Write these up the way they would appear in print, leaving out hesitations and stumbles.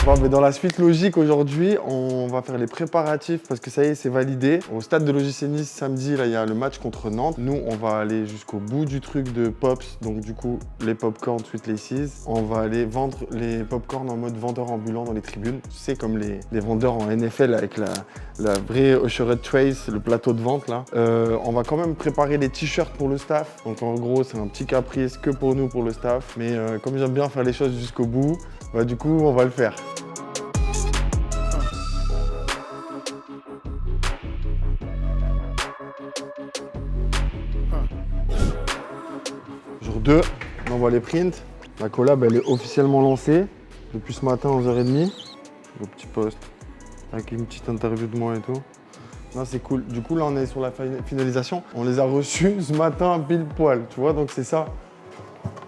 Bon, mais dans la suite logique aujourd'hui, on va faire les préparatifs parce que ça y est, c'est validé. Au stade de l'OGC Nice samedi, là, il y a le match contre Nantes. Nous, on va aller jusqu'au bout du truc de Pops, donc du coup, les popcorn Sweet Laces. On va aller vendre les popcorn en mode vendeur ambulant dans les tribunes. Tu sais, comme les vendeurs en NFL avec la vraie Ushered Trace, le plateau de vente là. On va quand même préparer les t-shirts pour le staff. Donc en gros, c'est un petit caprice que pour nous, pour le staff. Mais comme j'aime bien faire les choses jusqu'au bout, bah, du coup, on va le faire. Jour 2, on envoie les prints. La collab, elle est officiellement lancée depuis ce matin, 11h30. Le petit post avec une petite interview de moi et tout. Non, c'est cool. Du coup, là, on est sur la finalisation. On les a reçus ce matin pile poil, tu vois, donc c'est ça.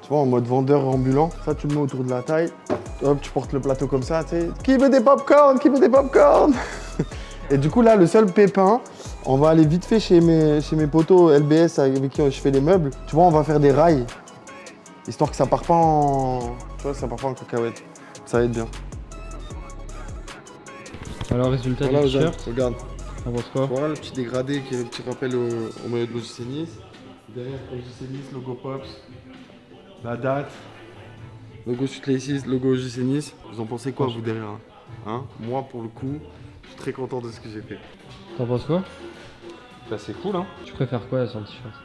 Tu vois, en mode vendeur ambulant. Ça, tu le mets autour de la taille. Hop, tu portes le plateau comme ça, tu sais. Qui veut des popcorn? Qui veut des popcorn? Et du coup, là, le seul pépin, on va aller vite fait chez mes potos LBS avec qui je fais les meubles. Tu vois, on va faire des rails. Histoire que ça part pas en... Tu vois, ça part pas en cacahuète. Ça va être bien. Alors, résultat Voilà, du t-shirt. Regarde. On pense quoi? Voilà le petit dégradé qui est le petit rappel au maillot de l'OGC Nice. Derrière OGC Nice, logo Pops, la date, logo Sweet Laces, logo OGC Nice. Vous en pensez quoi vous derrière hein? Moi pour le coup, je suis très content de ce que j'ai fait. T'en penses quoi? Bah c'est cool hein. Tu préfères quoi sur le t-shirt?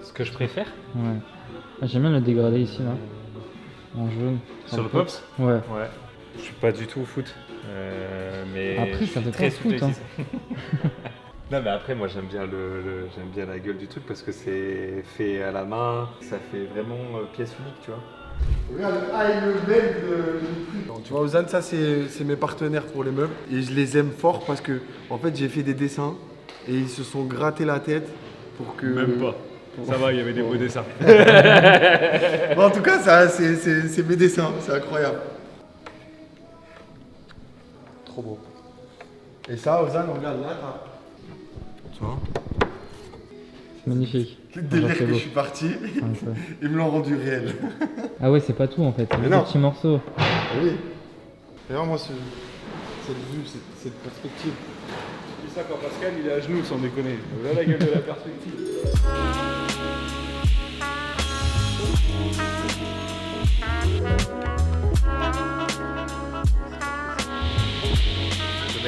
Ce que je préfère Ouais. Ah, j'aime bien le dégradé ici là. En jaune. sur le Pops. Ouais. Ouais. Je suis pas du tout au foot. Mais Après, je ça suis fait très pas foot, hein. Non mais après moi j'aime bien j'aime bien la gueule du truc parce que c'est fait à la main, ça fait vraiment pièce unique tu vois. Regarde le high level du truc. Tu vois Ozan, ça c'est mes partenaires pour les meubles et je les aime fort parce que en fait j'ai fait des dessins et ils se sont gratté la tête pour que... Même pas. Ça va, il y avait des beaux dessins. Bon, en tout cas, ça, c'est mes dessins, c'est incroyable. Trop beau. Et ça, Ozan, regarde là, tu vois, C'est magnifique. tout le délire c'est que beau. je suis parti, Ouais, ça. ils me l'ont rendu réel. Ah ouais, c'est pas tout en fait, c'est Mais des non. petits morceaux. Oui. D'ailleurs, moi, cette vue, cette perspective. Je dis ça quand Pascal il est à genoux sans déconner. Voilà la gueule de la perspective.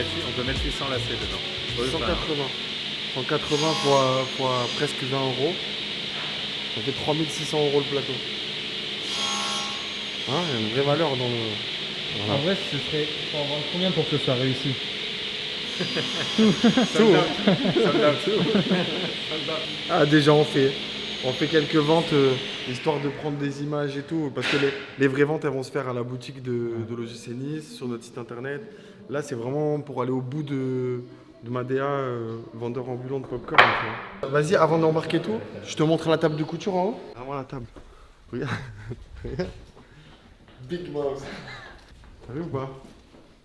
On peut mettre les 100 lacets dedans. 180. 180 fois presque 20 euros. Ça fait 3600 euros le plateau. Hein, il y a une vraie valeur dans le... Voilà. En vrai, ce serait. Faut en vendre combien pour que ce soit réussi? Ah, déjà on fait quelques ventes histoire de prendre des images et tout, parce que les vraies ventes elles vont se faire à la boutique de l'OGC Nice, sur notre site internet. Là c'est vraiment pour aller au bout de ma DA vendeur ambulant de popcorn. Vas-y, avant d'embarquer tout, je te montre la table de couture en haut. Ah voilà la table. Regarde. Regarde. Big Mouse. T'as vu ou pas?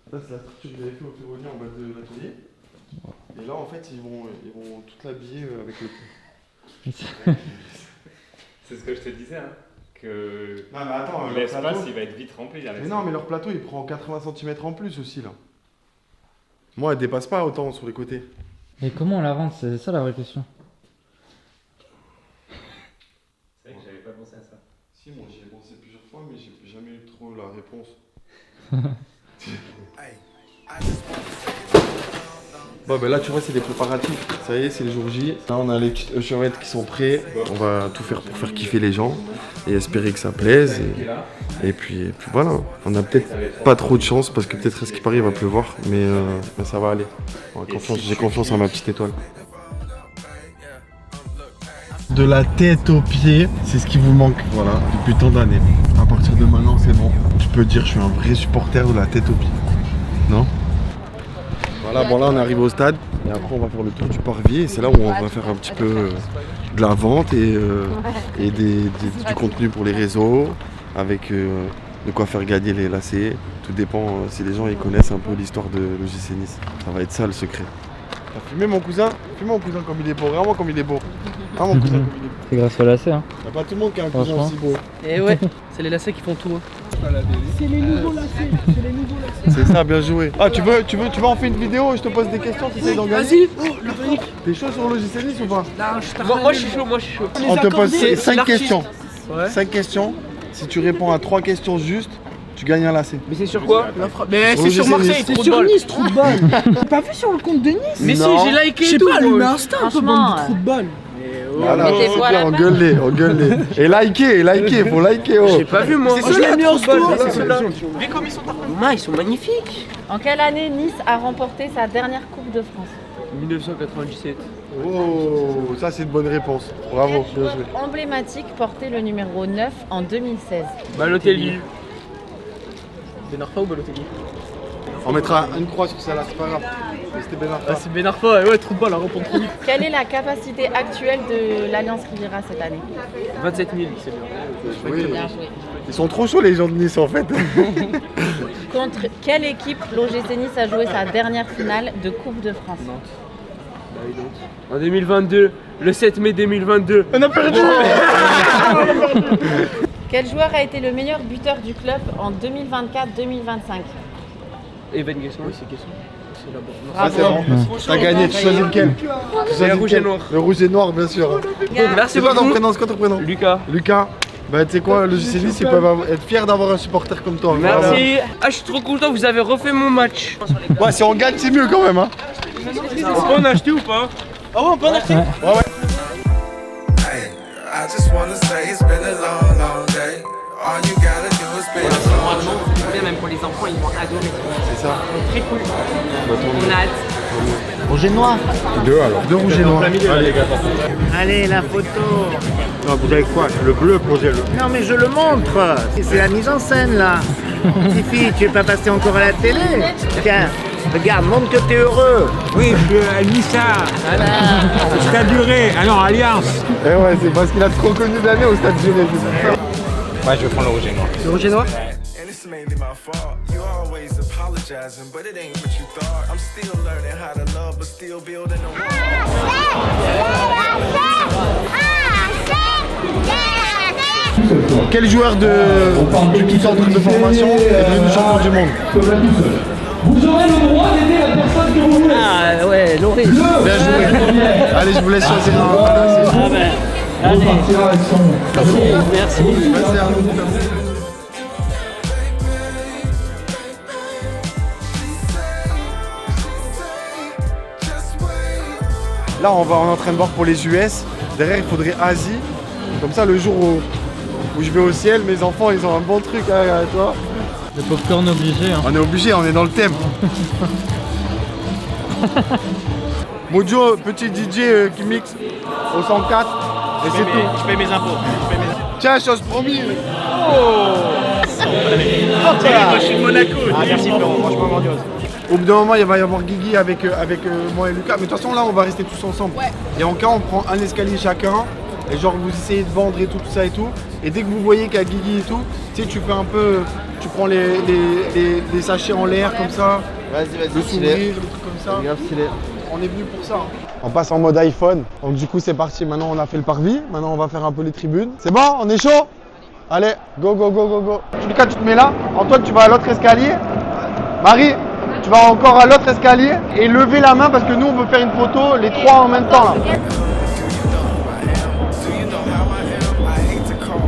Ça c'est la structure que j'avais fait au ferronnier en bas de l'atelier. Et là en fait ils vont tout l'habiller avec le... C'est ce que je te disais hein. Que Non mais attends, l'espace il va être vite rempli. Mais non mais leur plateau il prend 80 cm en plus aussi là. Moi elle dépasse pas autant sur les côtés. Et comment on la rentre? C'est ça la vraie question. C'est vrai que j'avais pas pensé à ça. Si moi j'y ai pensé plusieurs fois mais j'ai jamais eu trop la réponse. Bon ben là tu vois c'est des préparatifs, ça y est c'est le jour J. Là on a les petites chevettes qui sont prêts, on va tout faire pour faire kiffer les gens et espérer que ça plaise et puis voilà. On a peut-être pas trop de chance parce que peut-être à ce qui paraît il va pleuvoir mais ça va aller. J'ai confiance en ma petite étoile. De la tête aux pieds, c'est ce qui vous manque, voilà, depuis tant d'années. À partir de maintenant c'est bon, je peux dire que je suis un vrai supporter de la tête aux pieds. Non? Voilà, bon là on arrive au stade et après on va faire le tour du parvis et c'est là où on va faire un petit peu de la vente et du contenu pour les réseaux avec de quoi faire gagner les lacets. Tout dépend si les gens ils connaissent un peu l'histoire de l'OGC Nice. Ça va être ça le secret. T'as filmé mon cousin? Filme mon cousin comme il est beau, vraiment comme il est beau. Vraiment mon cousin comme il est beau. C'est grâce au lacet, hein. Y'a pas tout le monde qui a un cousin Franchement. aussi beau. Et ouais, c'est les lacets qui font tout. Hein. C'est les nouveaux lacets. C'est les nouveaux lacets. C'est ça, bien joué. Ah, tu veux en faire une vidéo et je te pose des questions, tu essayes d'en gagner? Vas-y. Oh, le panique. T'es chaud sur le logiciel Nice ou pas? Moi je suis chaud, moi je suis chaud. On te pose 5 l'artiste. questions. Ouais. 5 questions. Si tu réponds à 3 questions justes, tu gagnes un lacet. Mais c'est sur quoi? Mais Sur c'est sur le Marseille, GC trop C'est de sur bol. Nice, trou de balle. T'as pas vu sur le compte de Nice? Mais si, Non. j'ai liké Je et sais tout. pas, lui moi. met Insta un peu bande de trou de balle. Voilà, mettez-vous à la on fin. gueule-les, on gueule-les. Et likez, faut liker. Oh. J'ai pas vu moi. Je l'ai mis en story. C'est ceux-là. Mais comme ils sont tard. Ils sont magnifiques. En quelle année Nice a remporté sa dernière Coupe de France? 1997. Oh, ça c'est une bonne réponse. Bravo, Quel bien joueur joué. emblématique portait le numéro 9 en 2016? Balotelli. Ben Arfa ou Balotelli? On mettra une croix sur celle-là, c'est pas grave. C'était Ben Arfa. Ah c'est Ben Arfa, ouais, trou de balle, elle répond trop vite. Quelle est la capacité actuelle de l'Alliance Riviera cette année? 27 000, c'est bien. Oui. Bien joué. Ils sont trop chauds les gens de Nice en fait. Contre quelle équipe l'OGC Nice a joué sa dernière finale de Coupe de France? En 2022, le 7 mai 2022. On a perdu. Quel joueur a été le meilleur buteur du club en 2024-2025? Evan Guesson, oui c'est Guesson. C'est là-bas. Ah c'est bon. T'as gagné, tu choisis lequel? Tu choisis le rouge lequel? et noir. Le rouge et noir bien sûr. Merci C'est quoi ton beaucoup. prénom? C'est quoi ton prénom? Lucas. Lucas. Bah tu sais quoi, le JC Nice ils peuvent être fiers d'avoir un supporter comme toi. Merci. Ah je suis trop content, vous avez refait mon match. Vraiment. Ouais, si on gagne c'est mieux quand même hein. On peut en acheter ou pas? Ah ouais on peut en acheter. I just wanna say it's been a long, long day. All you gotta do is be Même pour les enfants, ils vont adorer. C'est ça. Très cool. On a hâte. Rouge et noir. Deux alors. Deux rouges et noirs. Allez. Allez, la photo. Non, vous avez quoi? Le bleu, posez-le. Non, mais je le montre. C'est la mise en scène, là. Tiffy, tu veux pas passer encore à la télé? Tiens, regarde, montre que t'es heureux. Oui, je suis à Nissa. Stade Duré. Ah non, Alliance. Eh ouais, c'est parce qu'il a trop connu d'années au stade Duré. Ouais, je vais prendre le rouge et noir. Le rouge et noir? and it's mainly my fault. You always apologizing, but it ain't what you thought. I'm still learning how to love, but still building a wall. Quel joueur du centre de formation est devenu champion du monde? Vous aurez le droit d'aider la personne que vous voulez. Ah ouais, Loris. Bien joué. Allez, je vous laisse choisir un. On partira avec son cadeau. Merci. Merci à vous. Là, on est en train de voir pour les US. Derrière, il faudrait Asie. Comme ça, le jour où je vais au ciel, mes enfants, ils ont un bon truc à toi. Le popcorn obligé. Hein. On est obligé, on est dans le thème. Mojo, petit DJ qui mixe au 104. Et c'est tout. Je paye mes impôts. Tiens, chose promis. Moi je suis de Monaco. Ah merci Florent, franchement grandiose. Au bout d'un moment, il va y avoir Guigui avec moi et Lucas. Mais de toute façon, là, on va rester tous ensemble. Et en cas, on prend un escalier chacun. Et genre, vous essayez de vendre et tout ça et tout. Et dès que vous voyez qu'il y a Guigui et tout, tu sais, tu fais un peu. Tu prends les sachets en l'air comme ça. Vas-y, Le sourire, des trucs comme ça. On est venu pour ça. On passe en mode iPhone. Donc, du coup, c'est parti. Maintenant, on a fait le parvis. Maintenant, on va faire un peu les tribunes. C'est bon? On est chaud? Allez, go, go, go, go, go. Lucas, tu te mets là. Antoine, tu vas à l'autre escalier. Marie, tu vas encore à l'autre escalier. Et levez la main parce que nous, on veut faire une photo, les trois en même temps là. Do you know how I am? I hate to call. We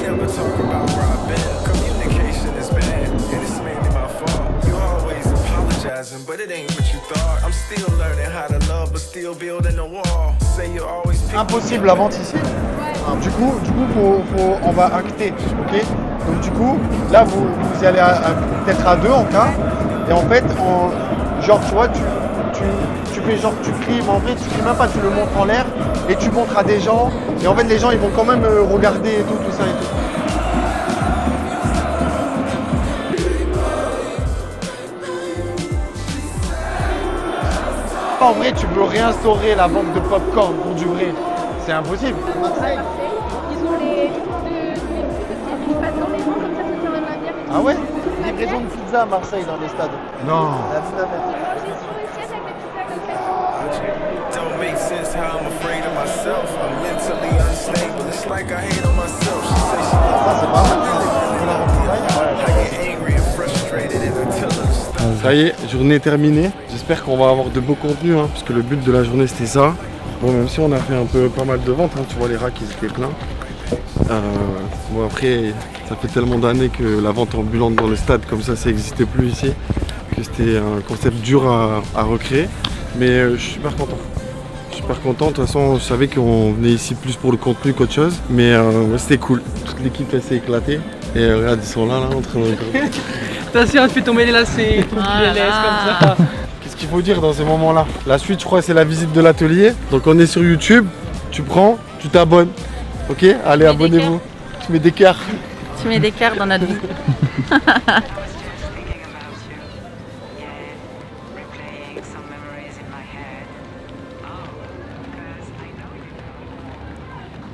never talk about where I've been. Communication is bad, and it's mainly my fault. You always apologizing, but it ain't what you thought. I'm still learning how to love, but still building a wall. Say you always pick Impossible la vente ici. Du coup, on va acter, ok? Donc du coup, là vous y allez peut-être à deux en cas. Et en fait, genre tu vois, tu fais genre tu cries, mais en vrai tu cries même pas, tu le montres en l'air et tu montres à des gens. Et en fait les gens ils vont quand même regarder et tout ça et tout. En vrai, tu peux réinstaurer la vente de popcorn pour du vrai. C'est impossible. Marseille, ils ont les qui passent dans les rangs, comme ça tient la bière. Ah ouais? Livraison de pizza à Marseille dans les stades. Non. À la Dynamite. Ils ont une siège avec des pizzas comme ça. how I'm afraid of myself. I'm mentally unstable. It's like I hate on myself. She says she loves me. I get angry and frustrated and I tell her. Ça y est, journée terminée. J'espère qu'on va avoir de beaux contenus, hein, parce que le but de la journée c'était ça. Bon, même si on a fait un peu pas mal de ventes, hein, tu vois les racks ils étaient pleins. Bon après, ça fait tellement d'années que la vente ambulante dans le stade comme ça n'existait plus ici, que c'était un concept dur à recréer. Mais je suis super content. Je suis super content, de toute façon je savais qu'on venait ici plus pour le contenu qu'autre chose. Mais ouais, c'était cool, toute l'équipe elle s'est éclatée. Et regarde, ils sont là en train de... Attention, tu fais tomber les lacets, tu les laisses comme ça. Qu'est-ce qu'il faut dire dans ces moments-là? La suite, je crois, c'est la visite de l'atelier. Donc on est sur YouTube, tu prends, tu t'abonnes. Ok? Allez, abonnez-vous. Tu mets des cœurs. Tu mets des cœurs dans notre vie.